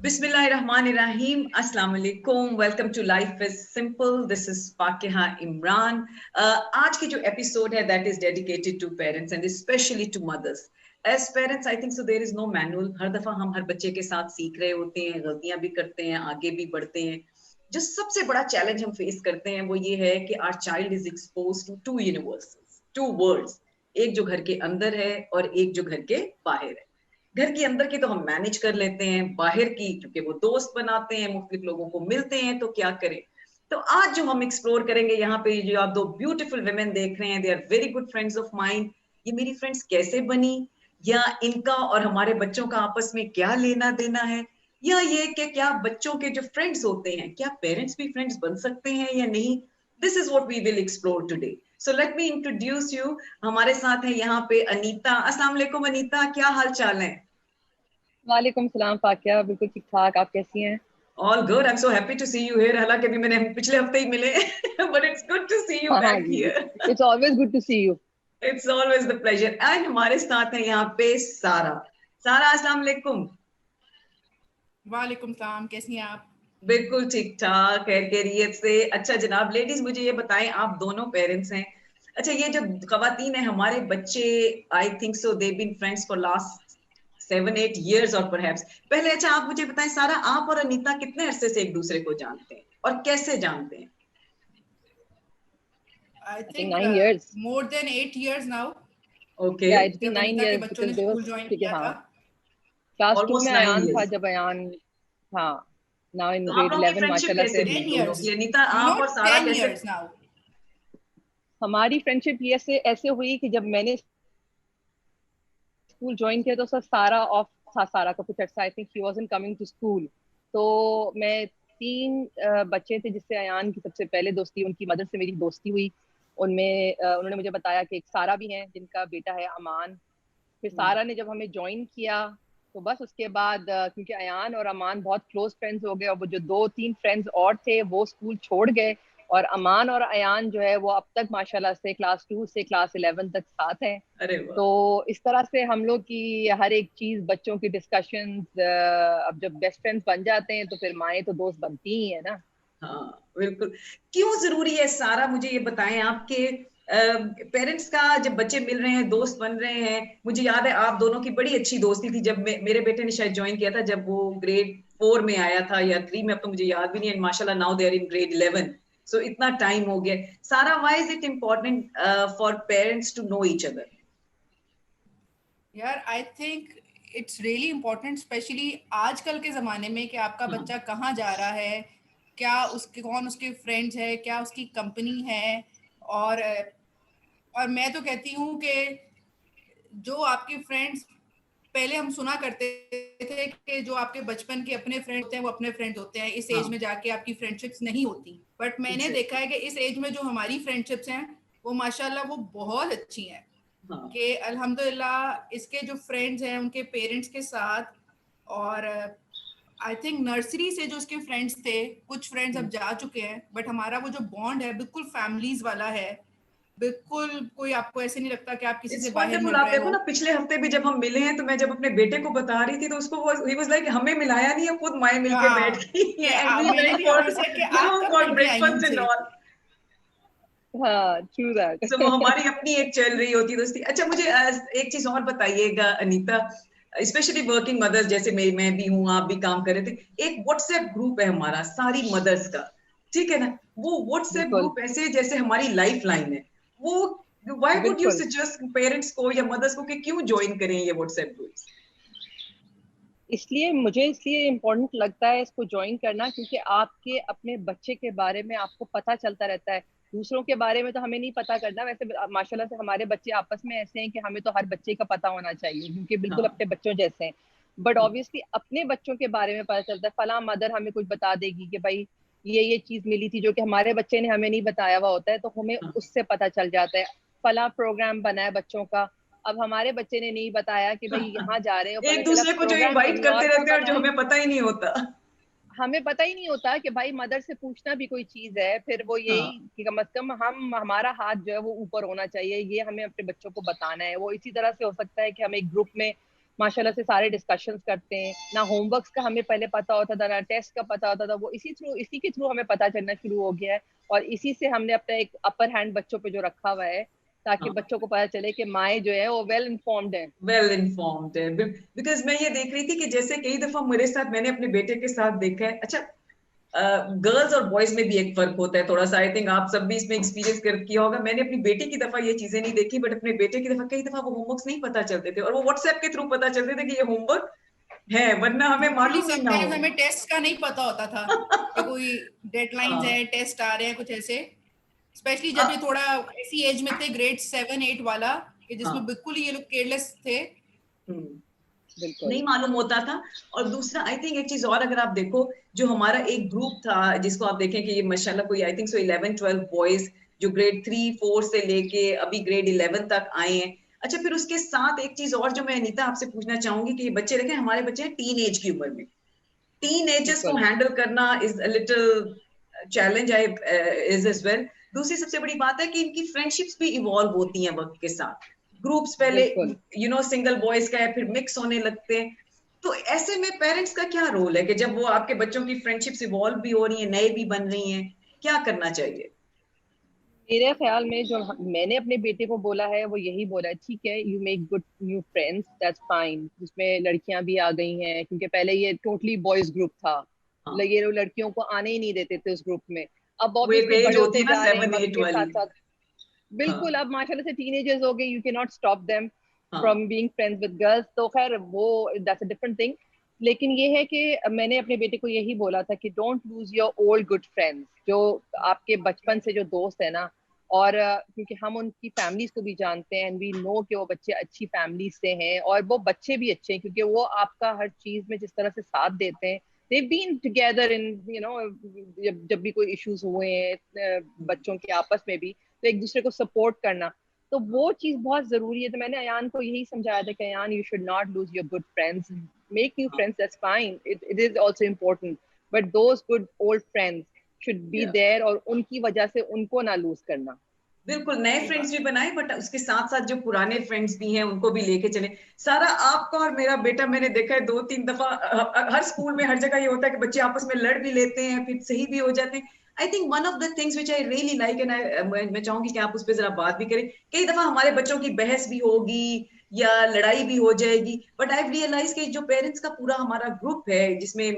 Bismillahirrahmanirrahim. Assalamu alaikum. Welcome to Life is Simple. This is Fakiha Imran. आज की जो episode है that is dedicated to parents and especially to mothers. As parents, I think so there is no manual. हर दफा हम हर बच्चे के साथ सीख रहे होते हैं, गलतियां भी करते हैं, आगे भी बढ़ते हैं. जो सबसे बड़ा चैलेंज हम फेस करते हैं वो ये है कि our child is exposed to two universes, two worlds. एक जो घर के अंदर है और एक जो घर के बाहर है. घर के अंदर की तो हम मैनेज कर लेते हैं, बाहर की क्योंकि वो दोस्त बनाते हैं, मुख्तलिफ लोगों को मिलते हैं, तो क्या करें. तो आज जो हम एक्सप्लोर करेंगे यहाँ पे, जो आप दो ब्यूटीफुल वुमेन देख रहे हैं, they are very good friends of mine. ये मेरी फ्रेंड्स कैसे बनी, या इनका और हमारे बच्चों का आपस में क्या लेना देना है, या ये कि क्या बच्चों के जो फ्रेंड्स होते हैं, क्या पेरेंट्स भी फ्रेंड्स बन सकते हैं या नहीं. This is what we will explore today. So let me introduce you. हमारे साथ है यहाँ पे अनीता. अस्सलाम वालेकुम अनीता, क्या हाल चाल है? वालेकुम सलाम फाकिया, बिल्कुल ठीक ठाक. आप कैसी हैं? All good. I'm so happy to see you here. हालांकि अभी मैंने पिछले हफ्ते ही मिले, but it's good to see you back here. It's always good to see you. It's always the pleasure. And हमारे साथ है यहाँ पे सारा. सारा, अस्सलाम वालेकुम. वालेकुम सलाम, कैसी हैं आप? बिल्कुल ठीक ठाक, खैर खैरियत से. अच्छा जनाब, लेडीज मुझे ये बताएं, आप दोनों पेरेंट्स हैं. अच्छा, ये जो खवातीन है, हमारे बच्चे I think so they been friends for last 7-8 years और perhaps. पहले अच्छा आप मुझे बताएं सारा, आप और अनीता कितने अरसे से एक दूसरे को जानते हैं और कैसे जानते हैं? I think 9 years. More than 8 years now. Okay. Yeah, it's been 9 years बच्चों ने स्कूल ज्वाइन किया था. क्लास 2 में अयान था जब अयान था. Now in grade 11 माशाल्लाह से 10 years. अनीता, आप और सारा कैसे? हमारी फ्रेंडशिप ये ऐसे हुई कि जब मैंने स्कूल ज्वाइन किया तो सर सारा ऑफ था. सारा का कुछ अर्सा, I think she wasn't coming to school. तो मैं 3 बच्चे थे जिससे अयान की सबसे पहले दोस्ती, उनकी मदर से मेरी दोस्ती हुई. उनमें उन्होंने मुझे बताया कि एक सारा भी है जिनका बेटा है अमान. फिर सारा ने जब हमें ज्वाइन किया तो बस उसके बाद क्योंकि अयान और अमान बहुत क्लोज फ्रेंड्स हो गए, और वो जो 2-3 फ्रेंड्स और थे वो स्कूल छोड़ गए, और अमान और अयान जो है वो अब तक माशाल्लाह से क्लास 2 से क्लास 11 तक साथ हैं. तो इस तरह से हम लोग की हर एक चीज, बच्चों की डिस्कशंस, अब जब बेस्ट फ्रेंड्स बन जाते हैं तो फिर माएँ तो दोस्त बनती ही है ना. हाँ बिल्कुल. क्यों जरूरी है सारा, मुझे ये बताएं. आपके पेरेंट्स का जब बच्चे मिल रहे हैं, दोस्त बन रहे हैं, मुझे याद है आप दोनों की बड़ी अच्छी दोस्ती थी जब मेरे बेटे ने शायद ज्वाइन किया था, जब वो ग्रेड 4 में आया था या 3 में, अब तो मुझे याद भी नहीं है. माशाल्लाह now they are in grade 11. So इतना टाइम हो गया. सारा, why is it important for parents to know each other? यार, I think it's really important, especially आजकल के ज़माने में, कि आपका बच्चा कहाँ जा रहा है, क्या उसके कौन उसके फ्रेंड्स है, क्या उसकी कंपनी है. और मैं तो कहती हूँ कि जो आपके फ्रेंड्स, पहले हम सुना करते थे कि जो आपके बचपन के अपने फ्रेंड होते हैं वो अपने फ्रेंड होते हैं, इस एज में जाके आपकी फ्रेंडशिप्स नहीं होती. बट मैंने देखा है कि इस एज में जो हमारी फ्रेंडशिप्स हैं वो माशाल्लाह वो बहुत अच्छी हैं. कि अल्हम्दुलिल्लाह इसके जो फ्रेंड्स हैं उनके पेरेंट्स के साथ, और आई थिंक नर्सरी से जो उसके फ्रेंड्स थे, कुछ फ्रेंड्स अब जा चुके हैं, बट हमारा वो जो बॉन्ड है बिल्कुल फैमिलीज वाला है. बिल्कुल कोई आपको ऐसे नहीं लगता कि आप किसी से बाहर मिल रहे हो. आप देखो ना, पिछले हफ्ते भी जब हम मिले हैं तो मैं जब अपने बेटे को बता रही थी तो उसको he was like हमें मिलाया नहीं है, खुद माए मिलके बैठ गई है. हाँ, true that. So वो हमारी अपनी एक चल रही होती दोस्ती. अच्छा, मुझे एक चीज और बताइएगा अनीता, स्पेशली वर्किंग मदर्स जैसे मैं भी हूँ, आप भी काम कर रहे थे, एक व्हाट्सएप ग्रुप है हमारा सारी मदर्स का, ठीक है ना. वो व्हाट्सएप ग्रुप ऐसे जैसे हमारी लाइफ लाइन है. वो why would you suggest parents को या मदर्स को कि क्यों ज्वाइन करें ये व्हाट्सएप ग्रुप्स? इसलिए इम्पोर्टेंट लगता है इसको ज्वाइन करना, क्योंकि आपके अपने बच्चे के बारे में आपको पता चलता रहता है. दूसरों के बारे में तो हमें नहीं पता करना. वैसे माशाल्लाह से हमारे बच्चे आपस में ऐसे हैं कि हमें तो हर बच्चे का पता होना चाहिए, क्योंकि बिल्कुल अपने बच्चों जैसे हैं. बट ऑब्वियसली अपने बच्चों के बारे में पता चलता है. फला मदर हमें कुछ बता देगी कि भाई ये चीज मिली थी जो कि हमारे बच्चे ने हमें नहीं बताया हुआ होता है, तो हमें उससे पता चल जाता है. फला प्रोग्राम बना है बच्चों का, अब हमारे बच्चे ने नहीं बताया कि भाई यहाँ जा रहे हो, एक दूसरे को जो इनवाइट करते रहते हैं और जो हमें पता ही नहीं होता. हमें पता ही नहीं होता कि भाई मदर से पूछना भी कोई चीज है. फिर वो यही कि कम से कम हमारा हाथ जो है वो ऊपर होना चाहिए, ये हमें अपने बच्चों को बताना है. वो इसी तरह से हो सकता है कि हम एक ग्रुप में माशाल्लाह से सारे डिस्कशंस करते हैं। ना होमवर्क्स का हमें पहले पता होता था, ना टेस्ट का पता होता था, वो इसी के थ्रू हमें पता चलना शुरू हो गया है। और इसी से हमने अपना एक अपर हैंड बच्चों पे जो रखा हुआ है, ताकि बच्चों को पता चले कि माएँ जो है वो वेल इन्फॉर्म्ड है। वेल इन्फॉर्म्ड है। बिकॉज मैं ये देख रही थी कि जैसे कई दफा मेरे साथ, मैंने अपने बेटे के साथ देखा है, अच्छा गर्ल्स और बॉयज में भी एक फर्क होता है थोड़ा सा, आई थिंक आप सब भी इसमें एक्सपीरियंस कर किया होगा। मैंने अपनी बेटी की दफा ये चीजें नहीं देखी, बट अपने बेटे की दफा कई दफा वो होमवर्क्स नहीं पता चलते थे, और वो व्हाट्सएप के थ्रू पता चलते थे कि ये होमवर्क है, वरना हमें मालूम ही ना हो। समटाइम्स हमें टेस्ट का नहीं पता होता था कि कोई डेडलाइंस है, टेस्ट आ रहे हैं कुछ ऐसे, स्पेशली जब ये थोड़ा ऐसी एज में थे, ग्रेड 7-8 वाला, कि जिसमें बिल्कुल ही ये लोग केयरलेस थे, नहीं मालूम होता था। और दूसरा आई थिंक एक चीज और, अगर आप देखो, जो हमारा एक ग्रुप था जिसको आप देखें कि ये माशाल्लाह कोई आई थिंक सो 11-12 बॉयज जो ग्रेड 3-4 से लेके अभी ग्रेड 11 तक आए हैं। अच्छा, फिर उसके साथ एक चीज और जो मैं अनीता आपसे पूछना चाहूंगी कि ये बच्चे देखें, हमारे बच्चे हैं टीन एज की उम्र में, टीन एजर्स को हैंडल करना is a little challenge is as well. दूसरी सबसे बड़ी बात है कि इनकी फ्रेंडशिप्स भी इवॉल्व होती हैं वक्त के साथ। ग्रुप्स पहले सिंगल बॉयज का है, फिर मिक्स होने लगते हैं। तो ऐसे में पेरेंट्स का क्या रोल है कि जब वो आपके बच्चों की फ्रेंडशिप्स इवॉल्व भी हो रही हैं, नए भी बन रही हैं, क्या करना चाहिए? मेरे ख्याल में जो मैंने अपने बेटे को बोला है वो यही बोला है, ठीक है, you make good new friends, that's fine, जिसमें लड़कियां भी आ गई हैं, क्योंकि पहले ये टोटली बॉयज ग्रुप था, ये लड़कियों को आने ही नहीं देते थे उस ग्रुप में। अब ऑब्वियसली बड़े होते जा रहे हैं वक्त के साथ साथ, बिल्कुल अब माशाल्लाह से टीनेजर्स हो गए, you can not stop them from being friends with girls, तो खैर वो दैट्स अ डिफरेंट थिंग। लेकिन ये है कि मैंने अपने बेटे को यही बोला था कि don't lose your old good friends, जो आपके बचपन से जो दोस्त है ना, और क्योंकि हम उनकी फैमिलीज को भी जानते हैं, एंड वी नो कि वो बच्चे अच्छी फैमिली से हैं, और वो बच्चे भी अच्छे हैं क्योंकि वो आपका हर चीज में जिस तरह से साथ देते हैं, they've been together in जब भी कोई इश्यूज हुए हैं बच्चों के आपस में भी, तो एक दूसरे को सपोर्ट करना, तो वो चीज बहुत जरूरी है। तो मैंने अयान को यही समझाया था कि Ayaan, you should not lose your good friends, make new friends, that's fine, it is also important, but those good old friends should be there, और उनकी वजह से उनको ना लूज करना। बिल्कुल, नए फ्रेंड्स भी बनाए, बट उसके साथ साथ जो पुराने फ्रेंड्स भी हैं उनको भी लेके चले। सारा, आपका और मेरा बेटा मैंने देखा है 2-3 दफा, हर स्कूल में हर जगह ये होता है कि बच्चे आपस में लड़ भी लेते हैं, फिर सही भी हो जाते हैं। I think one of the things which I really like, and मैं चाहूंगी कि आप उस पर जरा बात भी करें। कई दफा हमारे बच्चों की बहस भी होगी या लड़ाई भी हो जाएगी, बट आई रियलाइज कि जो पेरेंट्स का पूरा हमारा ग्रुप है, जिसमें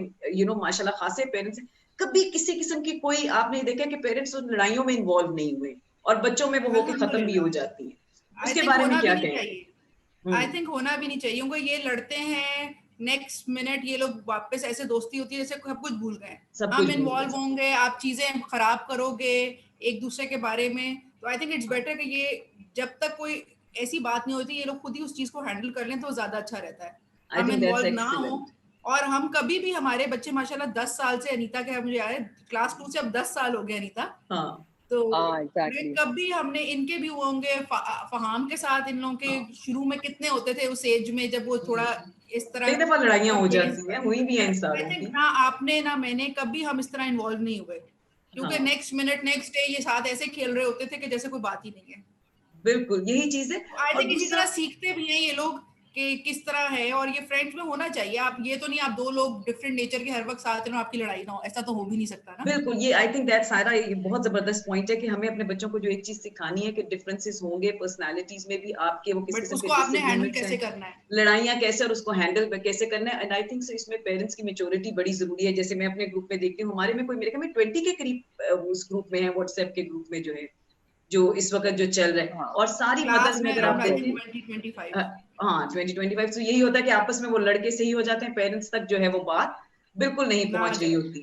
माशाल्लाह खासे पेरेंट्स हैं, कभी किसी किस्म की कोई आपने देखा कि पेरेंट्स उन लड़ाइयों में इन्वॉल्व नहीं हुए, और बच्चों में वो होके खत्म भी हो जाती है। उसके बारे में क्या कहें? आई थिंक होना भी नहीं चाहिए, क्योंकि ये लड़ते हैं, नेक्स्ट मिनट ये लोग वापस ऐसे दोस्ती होती है जैसे सब कुछ भूल गए, हम इन्वॉल्व होंगे, आप चीजें खराब करोगे एक दूसरे के बारे में। तो आई थिंक इट्स बेटर कि ये जब तक कोई ऐसी बात नहीं होती, ये लोग खुद ही उस चीज को हैंडल कर लें तो ज्यादा अच्छा रहता है, हम इन्वॉल्व ना हो। और हम कभी भी, हमारे बच्चे माशाल्लाह 10 साल से, अनीता के मुझे याद है क्लास 2 से अब 10 साल हो गए अनीता, तो exactly. कभी हमने, इनके भी होंगे फहाम के साथ, इन लोगों के शुरू में कितने होते थे उस एज में जब वो थोड़ा इस तरह, कई दफा लड़ाइयां हो जाती हैं, हुई भी हैं इंसानों की। ना आपने ना मैंने कभी हम इस तरह इन्वॉल्व नहीं हुए, क्योंकि नेक्स्ट मिनट नेक्स्ट डे ये साथ ऐसे खेल रहे होते थे कि जैसे कोई बात ही नहीं है। बिल्कुल यही चीज है। आई थिंक इसी तरह सीखते भी हैं ये लोग कि किस तरह है, और ये फ्रेंड्स में होना चाहिए। आप ये तो नहीं आप दो लोग डिफरेंट नेचर के हर वक्त साथ रहो, आपकी लड़ाई ना हो, ऐसा तो हो भी नहीं सकता ना। बिल्कुल, ये आई थिंक दैट सारा ये बहुत जबरदस्त पॉइंट है कि हमें अपने बच्चों को जो एक चीज सिखानी है कि डिफरेंसेस होंगे पर्सनालिटीज में भी आपके, वो किस किस्म के डिसएग्रीमेंट्स कैसे करना है, लड़ाइयां कैसे, और उसको हैंडल कैसे करना है। एंड आई थिंक सो इसमें पेरेंट्स की मैच्योरिटी बड़ी जरूरी है। जैसे मैं अपने ग्रुप में देखती हूँ, हमारे में कोई मेरे ख्याल में 20 के करीब उस ग्रुप में है, व्हाट्सएप के ग्रुप में जो है, जो इस वक्त जो चल रहा है, और सारी मदर्स में अगर आप देखें 2025 2025, तो यही होता है कि आपस में वो लड़के सही हो जाते हैं, पेरेंट्स तक जो है वो बात बिल्कुल नहीं पहुंच रही होती।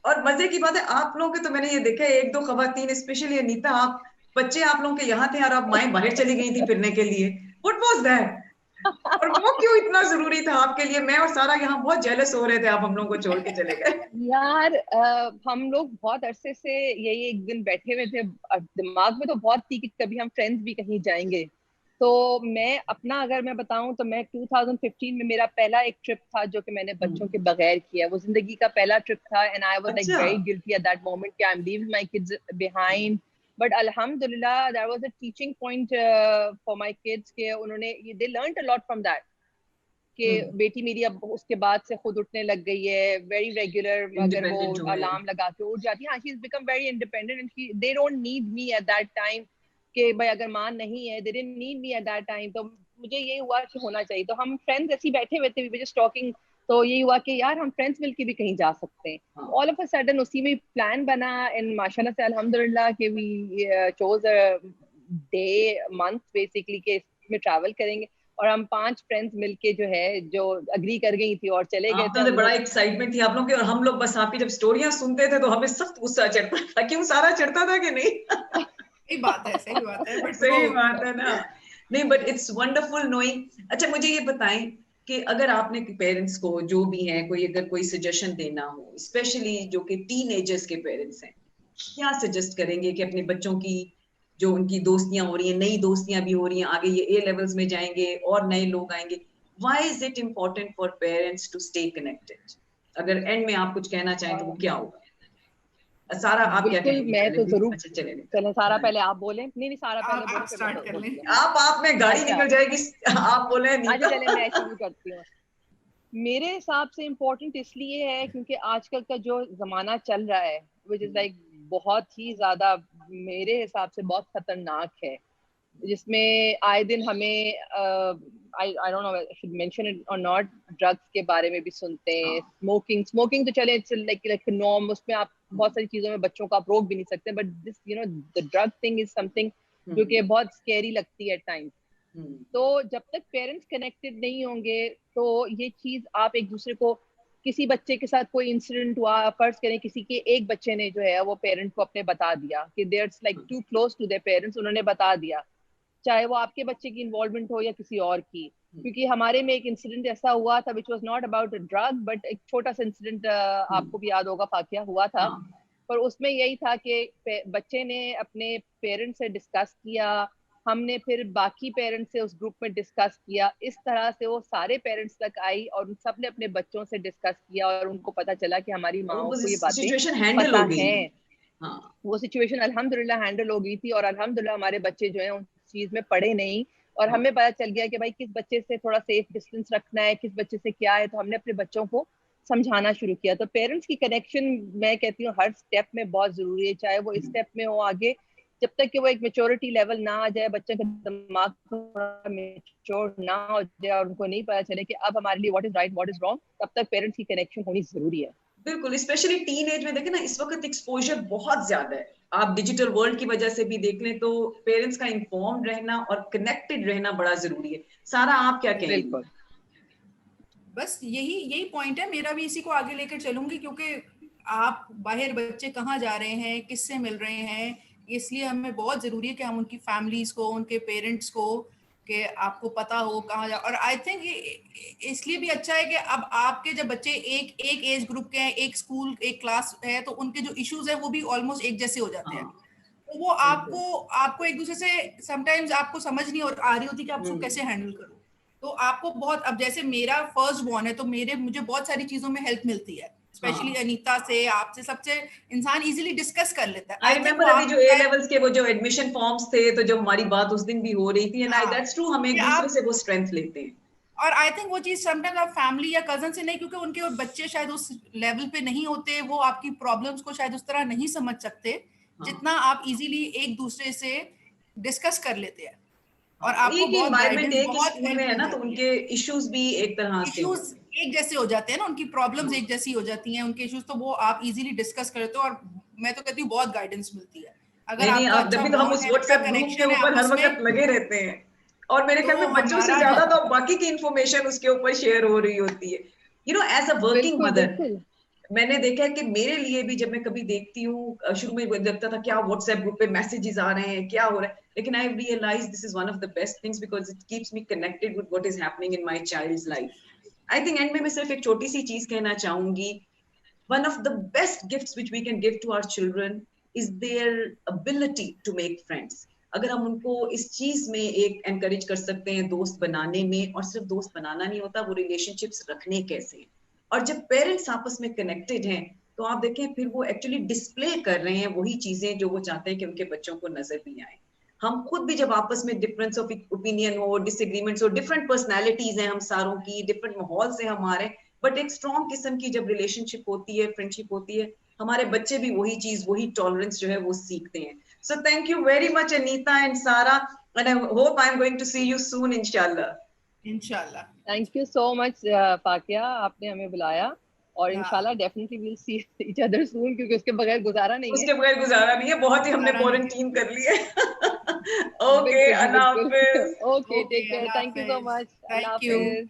और मजे की बात है, आप लोगों के तो मैंने ये देखा है, एक दो खवातीन स्पेशली अनीता, आप बच्चे आप लोगों के यहाँ थे और आप माएं बाहर चली गई थी फिरने के लिए, व्हाट वाज दैट? और वो क्यों इतना जरूरी था आपके लिए? मैं और सारा यहाँ बहुत जेलस हो रहे थे, आप हम लोगों को छोड़ के चले गए। यार हम लोग बहुत अरसे से यही एक दिन बैठे हुए थे, दिमाग में तो बहुत थी कि कभी हम फ्रेंड्स भी कहीं जाएंगे। तो मैं अपना अगर मैं बताऊं तो मैं 2015 में मेरा पहला एक ट्रिप था जो कि मैंने बच्चों के बगैर किया, वो जिंदगी का पहला ट्रिप था, and I was like very guilty at that moment कि I am leaving my kids behind, but अल्हम्दुलिल्लाह that was a teaching point for my kids कि उन्होंने they learned a lot from that, कि बेटी मेरी अब उसके बाद से खुद उठने लग गई है, वेरी रेगुलर, अगर वो अलार्म लगा के उठ जाती है, हाँ, she is become very independent and they don't need me at that time कि भाई अगर मां नहीं है, they didn't need me at that time. तो मुझे ये हुआ कि होना चाहिए, तो हम फ्रेंड्स ऐसे बैठे हुए थे, वी वर जस्ट टॉकिंग, तो ये हुआ कि यार हम फ्रेंड्स मिलके भी कहीं जा सकते हैं। ऑल ऑफ अ सडन उसी में प्लान बना, एंड माशाल्लाह से अल्हम्दुलिल्लाह कि we chose a day month basically के इसमें ट्रैवल करेंगे, और हम 5 फ्रेंड्स मिलके जो है जो अग्री कर गई थी और चले गए थे। बड़ा एक्साइटमेंट थी आप लोगों की, और हम लोग बस आपकी जब स्टोरियां सुनते थे तो हमें सख्त गुस्सा चढ़ता था। क्यों सारा चढ़ता था कि नहीं? सही बात है, सही बात है, सही बात है ना। नहीं, बट इट्स वंडरफुल नोइंग। अच्छा, मुझे ये बताएं कि अगर आपने पेरेंट्स को जो भी हैं, कोई अगर कोई सजेशन देना हो, स्पेशली जो कि टीनेजर्स के पेरेंट्स हैं, क्या सजेस्ट करेंगे कि अपने बच्चों की जो उनकी दोस्तियां हो रही हैं, नई दोस्तियां भी हो रही हैं, आगे ये ए लेवल्स में जाएंगे और नए लोग आएंगे, why is it important for parents to stay connected? अगर एंड में आप कुछ कहना चाहें तो वो क्या होगा? सारा आप क्या कहेंगे? मैं तो जरूर, अच्छा चले सारा पहले आप बोले। नहीं सारा पहले बोले, आप स्टार्ट कर लें। आप में गाड़ी निकल जाएगी, आप बोले। अच्छा चले मैं शुरू करती हूँ। मेरे हिसाब से इम्पोर्टेंट इसलिए है क्योंकि आजकल का जो जमाना चल रहा है विच इज लाइक बहुत ही ज्यादा, मेरे हिसाब से बहुत खतरनाक है, जिसमें आए दिन हमें I don't know should mention it और नॉट, ड्रग्स के बारे में भी सुनते हैं, स्मोकिंग तो चले लाइक नॉर्म, उसमें आप बहुत सारी चीजों में बच्चों को आप रोक भी नहीं सकते, but this you know the drug thing is something जो कि बहुत स्कैरी लगती है एट टाइम्स। तो जब तक पेरेंट्स कनेक्टेड नहीं होंगे तो ये चीज आप एक दूसरे को, किसी बच्चे के साथ कोई इंसिडेंट हुआ, फर्ज करें किसी के एक बच्चे ने जो है वो पेरेंट को अपने बता दिया कि they are like too close to their parents, उन्होंने बता दिया, चाहे वो आपके बच्चे की इन्वॉल्वमेंट हो या किसी और की। क्योंकि हमारे में एक इंसिडेंट ऐसा हुआ था which was not about a drug, but एक छोटा सा इंसिडेंट आपको भी याद होगा, फाकिया हुआ था, पर उसमें यही था कि बच्चे ने अपने पेरेंट्स से डिस्कस किया, हमने फिर बाकी पेरेंट्स से उस ग्रुप में डिस्कस किया, इस तरह से वो सारे पेरेंट्स तक आई और उन सब ने अपने बच्चों से डिस्कस किया और उनको पता चला कि हमारी माओ को ये बातें पता हैं। वो सिचुएशन अल्हम्दुलिल्लाह हैंडल हो गई थी और अल्हम्दुलिल्लाह हमारे बच्चे जो हैं उस चीज में पड़े नहीं, और हमें पता चल गया कि भाई किस बच्चे से थोड़ा सेफ डिस्टेंस रखना है, किस बच्चे से क्या है, तो हमने अपने बच्चों को समझाना शुरू किया। तो पेरेंट्स की कनेक्शन मैं कहती हूँ हर स्टेप में बहुत जरूरी है, चाहे वो इस स्टेप में हो आगे, जब तक कि वो एक मेच्योरिटी लेवल ना आ जाए, बच्चे का दिमाग थोड़ा मेच्योर ना हो जाए और उनको नहीं पता चले कि अब हमारे लिए what is right what is wrong, तब तक पेरेंट्स की कनेक्शन होनी जरूरी है। बिल्कुल, स्पेशली टीन एज में देखें ना, इस वक्त एक्सपोजर बहुत ज्यादा है। आप डिजिटल वर्ल्ड की वजह से भी देख लें तो पेरेंट्स का इन्फॉर्म रहना और कनेक्टेड रहना बड़ा जरूरी है। सारा आप क्या कहेंगे? बिल्कुल, बस यही पॉइंट है मेरा भी, इसी को आगे लेकर चलूंगी, क्योंकि आप बाहर बच्चे कहाँ जा रहे हैं, किससे मिल रहे हैं, इसलिए हमें बहुत जरूरी है कि हम उनकी फैमिलीज को, उनके पेरेंट्स को, कि आपको पता हो कहाँ जा। और आई थिंक इसलिए भी अच्छा है कि अब आपके जब बच्चे एक एज ग्रुप के हैं, एक स्कूल एक क्लास है, तो उनके जो इश्यूज है वो भी ऑलमोस्ट एक जैसे हो जाते हैं। तो वो आपको एक दूसरे से समटाइम्स आपको समझ नहीं आ रही होती कि आप उसको कैसे हैंडल करो। तो आपको बहुत, अब जैसे मेरा फर्स्ट बॉर्न है तो मुझे बहुत सारी चीजों में हेल्प मिलती है, स्पेशली अनीता से, आपसे, सबसे इंसान इजीली डिस्कस कर लेता है। आई रिमेंबर अभी जो ए लेवल्स के वो जो एडमिशन फॉर्म्स थे, तो जब हमारी बात उस दिन भी हो रही थी, एंड दैट्स ट्रू, हम एक दूसरे से वो स्ट्रेंथ लेते हैं। और आई थिंक वो चीज समटाइम्स आप फैमिली या कजन से नहीं, क्योंकि उनके बच्चे शायद उस लेवल पे नहीं होते, वो आपकी प्रॉब्लम्स को शायद उस तरह नहीं समझ सकते जितना आप इजीली एक दूसरे से डिस्कस कर लेते हैं। और आपको बहुत गाइडेंस, बहुत स्कूल में है ना, तो उनके इश्यूज भी एक तरह से इश्यूज एक जैसे हो जाते हैं ना, उनकी प्रॉब्लम्स एक जैसी हो जाती हैं, उनके इश्यूज, तो वो आप इजीली डिस्कस करते हो और मैं तो कहती हूँ बहुत गाइडेंस मिलती है। अगर आपका अच्छा तो हम उस व्हाट्सएप ग्रुप के ऊपर हर वक्त लगे रहते हैं, और मेरे ख्याल में बच्चों से ज्यादा तो बाकी की इंफॉर्मेशन उसके ऊपर शेयर हो रही होती है। You know, as a working mother मैंने देखा है कि मेरे लिए भी जब मैं कभी देखती हूँ, शुरू में लगता था क्या व्हाट्सएप ग्रुप पे मैसेजेस आ रहे हैं, क्या हो रहा है, लेकिन I realise this is one of the best things because it keeps me connected with what is happening in my child's life. I think end में मैं सिर्फ एक छोटी सी चीज कहना चाहूंगी, one of the best gifts which we can give to our children is their ability to make friends. अगर हम उनको इस चीज में एक एनकरेज कर सकते हैं दोस्त बनाने में, और सिर्फ दोस्त बनाना नहीं होता, वो रिलेशनशिप्स रखने कैसे, और जब पेरेंट्स आपस में कनेक्टेड हैं तो आप देखें फिर वो एक्चुअली डिस्प्ले कर रहे हैं वही चीजें जो वो चाहते हैं कि उनके बच्चों को नजर भी आए। हम खुद भी जब आपस में डिफरेंस ऑफ ओपिनियन हो, डिसएग्रीमेंट्स हो, डिफरेंट पर्सनैलिटीज हैं हम सारों की, डिफरेंट माहौल से हमारे, बट एक स्ट्रॉन्ग किस्म की जब रिलेशनशिप होती है, फ्रेंडशिप होती है, हमारे बच्चे भी वही चीज, वही टॉलरेंस जो है वो सीखते हैं. So thank you very much, Anita and Sara, and I hope I'm going to see you soon, inshallah. इंशाल्लाह. Thank you so much Fakiya, आपने हमें बुलाया और इंशाल्लाह definitely will see each other soon, क्योंकि उसके बगैर गुजारा नहीं है. उसके बगैर गुजारा नहीं है, बहुत ही हमने क्वारंटीन कर लिया है. ओके, अल्लाह हाफिज. Okay, take care, thank you so much, अल्लाह थैंक यू. हाफिज.